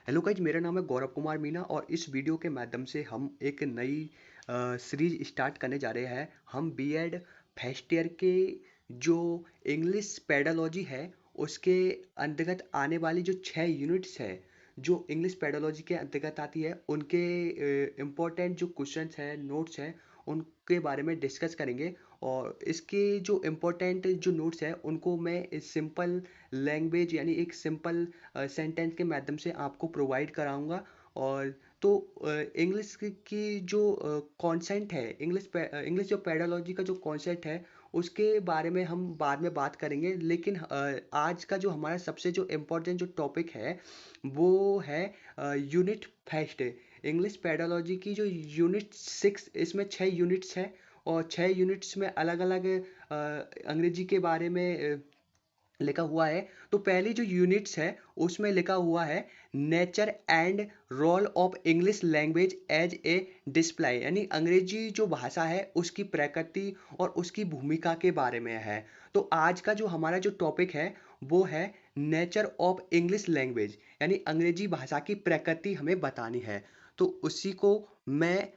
Hello guys, मेरा नाम है गौरव कुमार मीना और इस वीडियो के माध्यम से हम एक नई सीरीज स्टार्ट करने जा रहे हैं। हम बीएड फर्स्ट ईयर के जो इंग्लिश पेडालॉजी है उसके अंतर्गत आने वाली जो 6 यूनिट्स है जो इंग्लिश पेडालॉजी के अंतर्गत आती है, उनके इम्पोर्टेंट जो क्वेश्चंस हैं, नोट्स हैं, उनके बारे में डिस्कस करेंगे। और इसके जो इम्पोर्टेंट जो नोट्स हैं उनको मैं सिंपल लैंग्वेज यानी एक सिंपल सेंटेंस के माध्यम से आपको प्रोवाइड कराऊंगा। और तो इंग्लिश की जो कॉन्सेप्ट है, इंग्लिश जो पेडालॉजी का जो कॉन्सेप्ट है उसके बारे में हम बाद में बात करेंगे। लेकिन आज का जो हमारा सबसे जो इम्पोर्टेंट जो टॉपिक है वो है यूनिट फर्स्ट। इंग्लिश पेडालॉजी की जो यूनिट 6, इसमें 6 यूनिट्स हैं और 6 यूनिट्स में अलग अलग अंग्रेजी के बारे में लिखा हुआ है। तो पहली जो यूनिट्स है उसमें लिखा हुआ है nature and role of English language as a display, यानी अंग्रेजी जो भाषा है उसकी प्रकृति और उसकी भूमिका के बारे में है। तो आज का जो हमारा जो टॉपिक है वो है नेचर ऑफ इंग्लिश लैंग्वेज, यानी अंग्रेजी भाषा की प्रकृति हमें बतानी है। तो उसी को मैं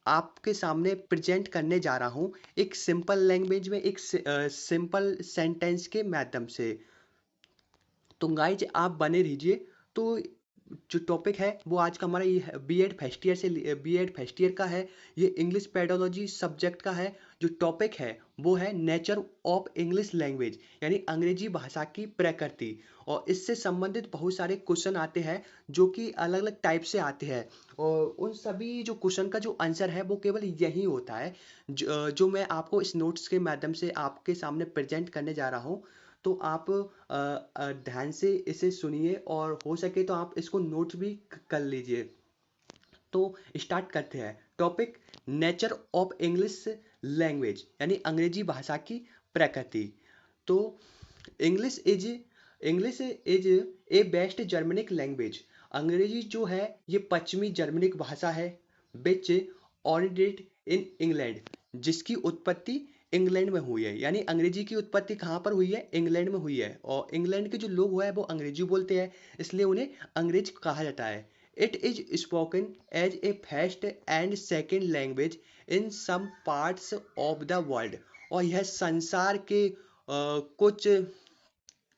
आपके सामने प्रेजेंट करने जा रहा हूँ एक सिंपल लैंग्वेज में, एक सिंपल सेंटेंस के माध्यम से। तो गाइज आप बने रहिए। तो जो टॉपिक है वो आज का हमारा ये है, बीएड फर्स्ट ईयर का है। ये इंग्लिश पेडोलॉजी सब्जेक्ट का है। जो टॉपिक है वो है नेचर ऑफ इंग्लिश लैंग्वेज, यानी अंग्रेजी भाषा की प्रकृति। और इससे संबंधित बहुत सारे क्वेश्चन आते हैं जो कि अलग अलग टाइप से आते हैं। और उन सभी जो क्वेश्चन का जो आंसर है वो केवल यही होता है जो मैं आपको इस नोट्स के माध्यम से आपके सामने प्रेजेंट करने जा रहा हूँ। तो आप ध्यान से इसे सुनिए और हो सके तो आप इसको नोट भी कर लीजिए। तो स्टार्ट करते हैं topic nature of English language, यानी अंग्रेजी भाषा की प्रकृति। तो English is English is a best Germanic language. अंग्रेजी जो है ये पश्चिमी जर्मनिक भाषा है विच ओरिजिनेट इन इंग्लैंड, जिसकी उत्पत्ति इंग्लैंड में हुई है। यानी अंग्रेजी की उत्पत्ति कहाँ पर हुई है? इंग्लैंड में हुई है। और इंग्लैंड के जो लोग हुए हैं वो अंग्रेजी बोलते हैं, इसलिए उन्हें अंग्रेज कहा जाता है। It is spoken as a first and second language in some parts of the world. और यह संसार के कुछ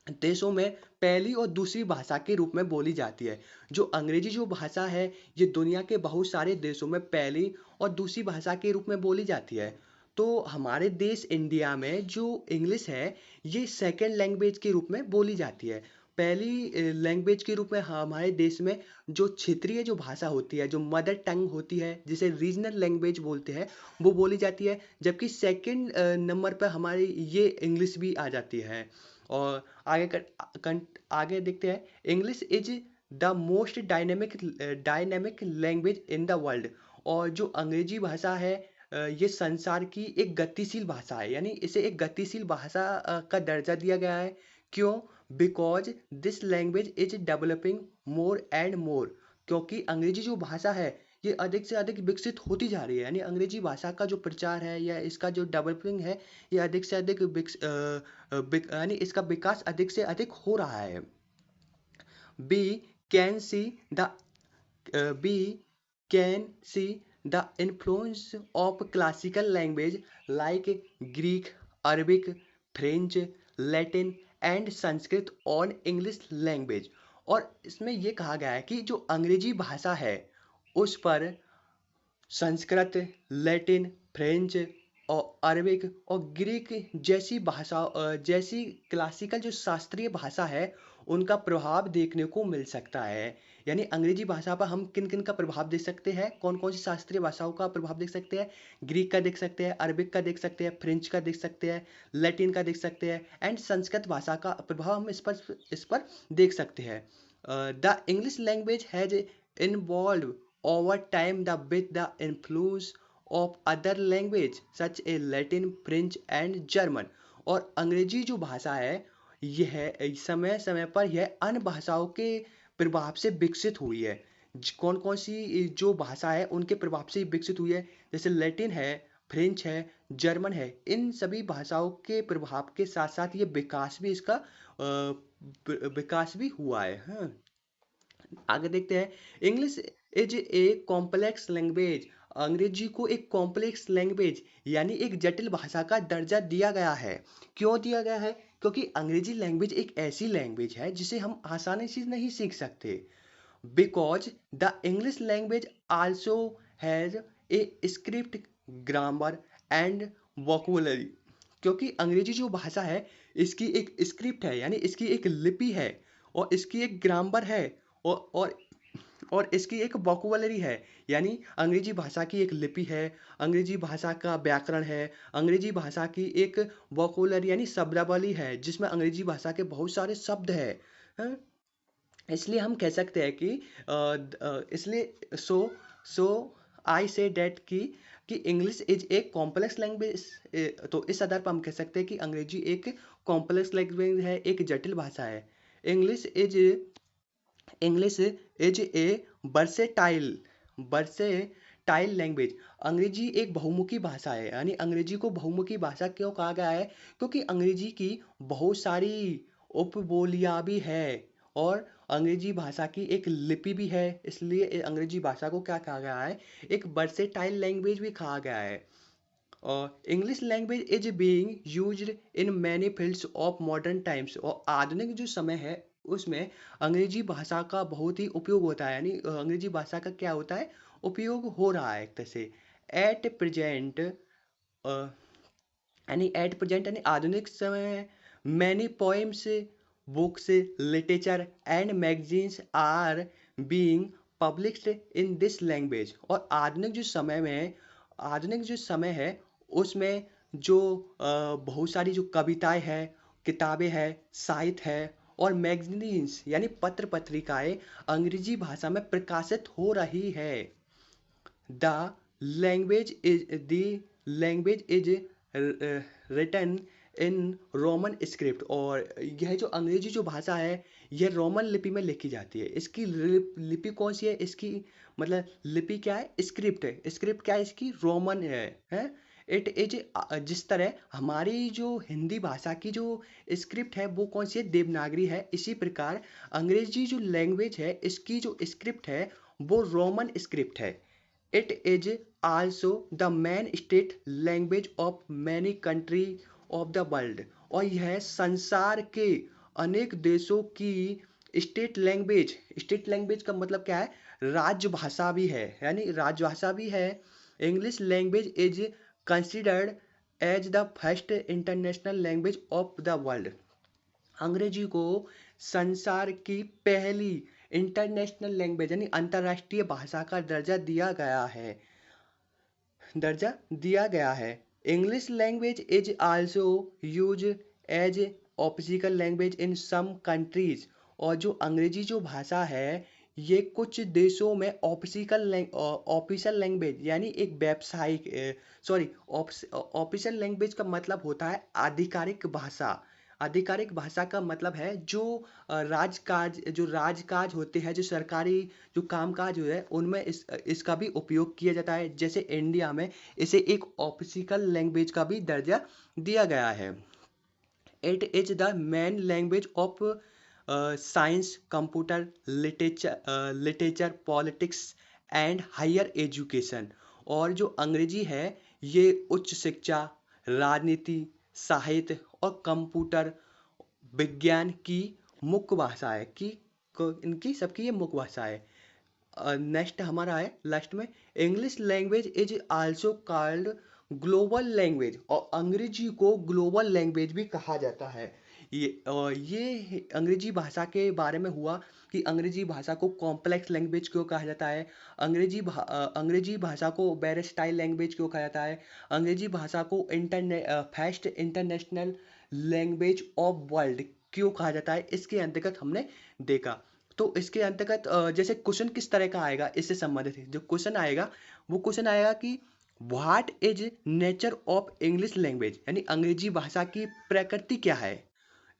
देशों में पहली और दूसरी भाषा के रूप में बोली जाती है। जो अंग्रेजी जो भाषा है ये दुनिया के बहुत सारे देशों में पहली और दूसरी भाषा के रूप में बोली जाती है। तो हमारे देश इंडिया में जो इंग्लिश है ये सेकंड लैंग्वेज के रूप में बोली जाती है। पहली लैंग्वेज के रूप में हमारे देश में जो क्षेत्रीय जो भाषा होती है, जो मदर टंग होती है, जिसे रीजनल लैंग्वेज बोलते हैं, वो बोली जाती है। जबकि सेकंड नंबर पर हमारी ये इंग्लिश भी आ जाती है। और आगे देखते हैं। English is the most dynamic language in the world. और जो अंग्रेजी भाषा है ये संसार की एक गतिशील भाषा है, यानी इसे एक गतिशील भाषा का दर्जा दिया गया है। क्यों? Because this language is developing more and more. क्योंकि अंग्रेजी जो भाषा है ये अधिक से अधिक विकसित होती जा रही है। यानी अंग्रेजी भाषा का जो प्रचार है या इसका जो डेवलपिंग है ये अधिक से अधिक यानी इसका विकास अधिक से अधिक हो रहा है। We can see the we can see the influence of classical language like Greek, Arabic, French, Latin and Sanskrit on English language. और इसमें यह कहा गया है कि जो अंग्रेजी भाषा है उस पर संस्कृत, लैटिन, फ्रेंच और अरबिक और ग्रीक जैसी भाषा जैसी क्लासिकल जो शास्त्रीय भाषा है उनका प्रभाव देखने को मिल सकता है। यानी अंग्रेजी भाषा पर हम किन किन का प्रभाव देख सकते हैं? कौन कौन सी शास्त्रीय भाषाओं का प्रभाव देख सकते हैं? ग्रीक का देख सकते हैं, अरबिक का देख सकते हैं, फ्रेंच का देख सकते हैं, लैटिन का देख सकते हैं एंड संस्कृत भाषा का प्रभाव हम इस पर देख सकते हैं। The English language has involve over time with the influence of other language such as Latin, French and German। और अंग्रेजी जो भाषा है यह समय समय पर यह अन्य भाषाओं के प्रभाव से विकसित हुई है। कौन कौन सी जो भाषा है उनके प्रभाव से विकसित हुई है? जैसे लैटिन है, फ्रेंच है, जर्मन है। इन सभी भाषाओं के प्रभाव के साथ साथ ये विकास भी इसका विकास भी हुआ है। हाँ, आगे देखते हैं, English is a complex language. अंग्रेजी को एक कॉम्प्लेक्स लैंग्वेज यानी एक जटिल भाषा का दर्जा दिया गया है। क्यों दिया गया है? क्योंकि अंग्रेजी लैंग्वेज एक ऐसी लैंग्वेज है जिसे हम आसानी से नहीं सीख सकते। Because the English language also has a script, grammar and vocabulary. क्योंकि अंग्रेजी जो भाषा है इसकी एक स्क्रिप्ट है यानी इसकी एक लिपि है, और इसकी एक ग्रामर है, और और और इसकी एक वोकेबुलरी है। यानी अंग्रेजी भाषा की एक लिपि है, अंग्रेजी भाषा का व्याकरण है, अंग्रेजी भाषा की एक वोकेबुलरी यानी शब्दावली है जिसमें अंग्रेजी भाषा के बहुत सारे शब्द हैं। हाँ? इसलिए हम कह सकते हैं कि इसलिए सो आई से डेट कि English is a complex language. तो इस आधार पर हम कह सकते हैं कि अंग्रेजी एक कॉम्प्लेक्स लैंग्वेज है, एक जटिल भाषा है। English is English is a versatile versatile language. अंग्रेजी एक बहुमुखी भाषा है। यानी अंग्रेजी को बहुमुखी भाषा क्यों कहा गया है? क्योंकि अंग्रेजी की बहुत सारी उपबोलियां भी है, और अंग्रेजी भाषा की एक लिपि भी है। इसलिए अंग्रेजी भाषा को क्या कहा गया है? एक वर्सेटाइल लैंग्वेज भी कहा गया है। English language is being used in many fields of modern times. और आधुनिक जो समय है उसमें अंग्रेजी भाषा का बहुत ही उपयोग होता है। यानी अंग्रेजी भाषा का क्या होता है? उपयोग हो रहा है एक तरह से। एट प्रेजेंट यानी आधुनिक समय many poems, books, literature and magazines are being published in this language. और आधुनिक जो समय है उसमें जो बहुत सारी जो कविताएं हैं, किताबें हैं, साहित्य है, और मैगजीन्स यानी पत्र पत्रिकाएं अंग्रेजी भाषा में प्रकाशित हो रही है। The language is written in Roman script. और यह जो अंग्रेजी जो भाषा है यह रोमन लिपि में लिखी जाती है। इसकी लिपि कौन सी है? इसकी मतलब लिपि क्या है? स्क्रिप्ट है। स्क्रिप्ट क्या है इसकी? रोमन है। इट इज जिस तरह हमारी जो हिंदी भाषा की जो स्क्रिप्ट है वो कौन सी है? देवनागरी है। इसी प्रकार अंग्रेजी जो लैंग्वेज है इसकी जो स्क्रिप्ट है वो रोमन स्क्रिप्ट है। It is also the main state language of many country of the world. और यह संसार के अनेक देशों की स्टेट लैंग्वेज का मतलब क्या है? राजभाषा भी है। यानी राजभाषा भी है। English language is considered as the first international language of the world. अंग्रेजी को संसार की पहली इंटरनेशनल लैंग्वेज यानी अंतरराष्ट्रीय भाषा का दर्जा दिया गया है। English language is also use as official language in some countries. और जो अंग्रेजी जो भाषा है ये कुछ देशों में ऑफिशियल लैंग्वेज यानी एक व्यावसायिक सॉरी ऑफिशियल लैंग्वेज का मतलब होता है आधिकारिक भाषा। आधिकारिक भाषा का मतलब है जो राजकाज होते हैं, जो सरकारी जो कामकाज हो है उनमें इसका भी उपयोग किया जाता है। जैसे इंडिया में इसे एक ऑफिशियल लैंग्वेज का भी दर्जा दिया गया है। It is the main language of science, computer, literature, politics and higher education. और जो अंग्रेजी है ये उच्च शिक्षा, राजनीति, साहित्य और कंप्यूटर विज्ञान की मुख्य भाषा है। इनकी सबकी ये मुख्य भाषा है। नेक्स्ट हमारा है लास्ट में, English language is also called global language. और अंग्रेजी को ग्लोबल लैंग्वेज भी कहा जाता है। ये अंग्रेजी भाषा के बारे में हुआ कि अंग्रेजी भाषा को कॉम्प्लेक्स लैंग्वेज क्यों कहा जाता है, अंग्रेजी भाषा को वेरस्टाइल लैंग्वेज क्यों कहा जाता है, अंग्रेजी भाषा को first international language of world क्यों कहा जाता है, इसके अंतर्गत हमने देखा। तो इसके अंतर्गत जैसे क्वेश्चन किस तरह का आएगा इससे संबंधित है, जो क्वेश्चन आएगा वो क्वेश्चन आएगा कि what is nature of English language. यानी अंग्रेजी भाषा की प्रकृति क्या है।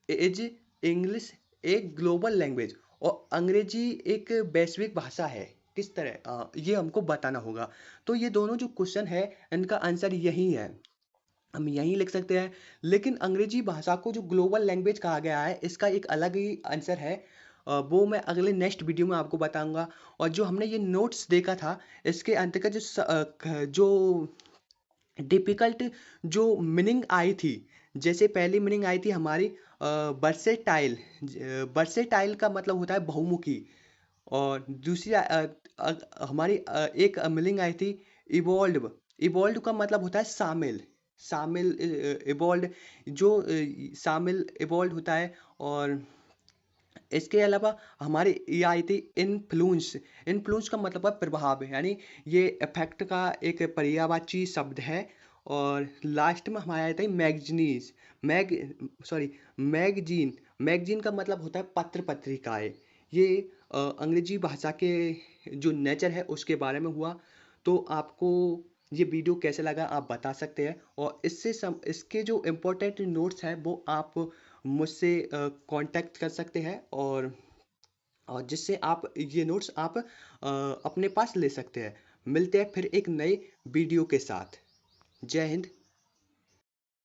इज इंग्लिश एक ग्लोबल लैंग्वेज। और अंग्रेजी एक वैश्विक भाषा है किस तरह, ये हमको बताना होगा। तो ये दोनों जो क्वेश्चन है इनका आंसर यही है, हम यहीं लिख सकते हैं। लेकिन अंग्रेजी भाषा को जो ग्लोबल लैंग्वेज कहा गया है इसका एक अलग ही आंसर है। वो मैं अगले नेक्स्ट वीडियो में आपको बताऊंगा। और जो हमने ये नोट्स देखा था, इसके अंतर्गत जो डिफ़िकल्ट जो मीनिंग आई थी, जैसे पहली मीनिंग आई थी हमारी वर्सेटाइल। वर्सेटाइल का मतलब होता है बहुमुखी। और दूसरी हमारी एक मीनिंग आई थी इवॉल्व। इवॉल्व का मतलब होता है शामिल। शामिल इवॉल्व, जो शामिल इवॉल्व होता है। और इसके अलावा हमारी ये आई थी इन्फ्लुएंस। इन्फ्लुएंस का मतलब है प्रभाव, यानी ये इफेक्ट का एक पर्यायवाची शब्द है। और लास्ट में हमारा आया था magazines. Mag sorry magazine. Magazine का मतलब होता है पत्र पत्रिकाएं। ये अंग्रेजी भाषा के जो नेचर है उसके बारे में हुआ। तो आपको ये वीडियो कैसे लगा आप बता सकते हैं। और इसके जो इम्पोर्टेंट नोट्स हैं वो आप मुझसे कांटेक्ट कर सकते हैं। और जिससे आप ये नोट्स आप अपने पास ले सकते हैं। मिलते हैं फिर एक नए वीडियो के साथ। जय हिंद।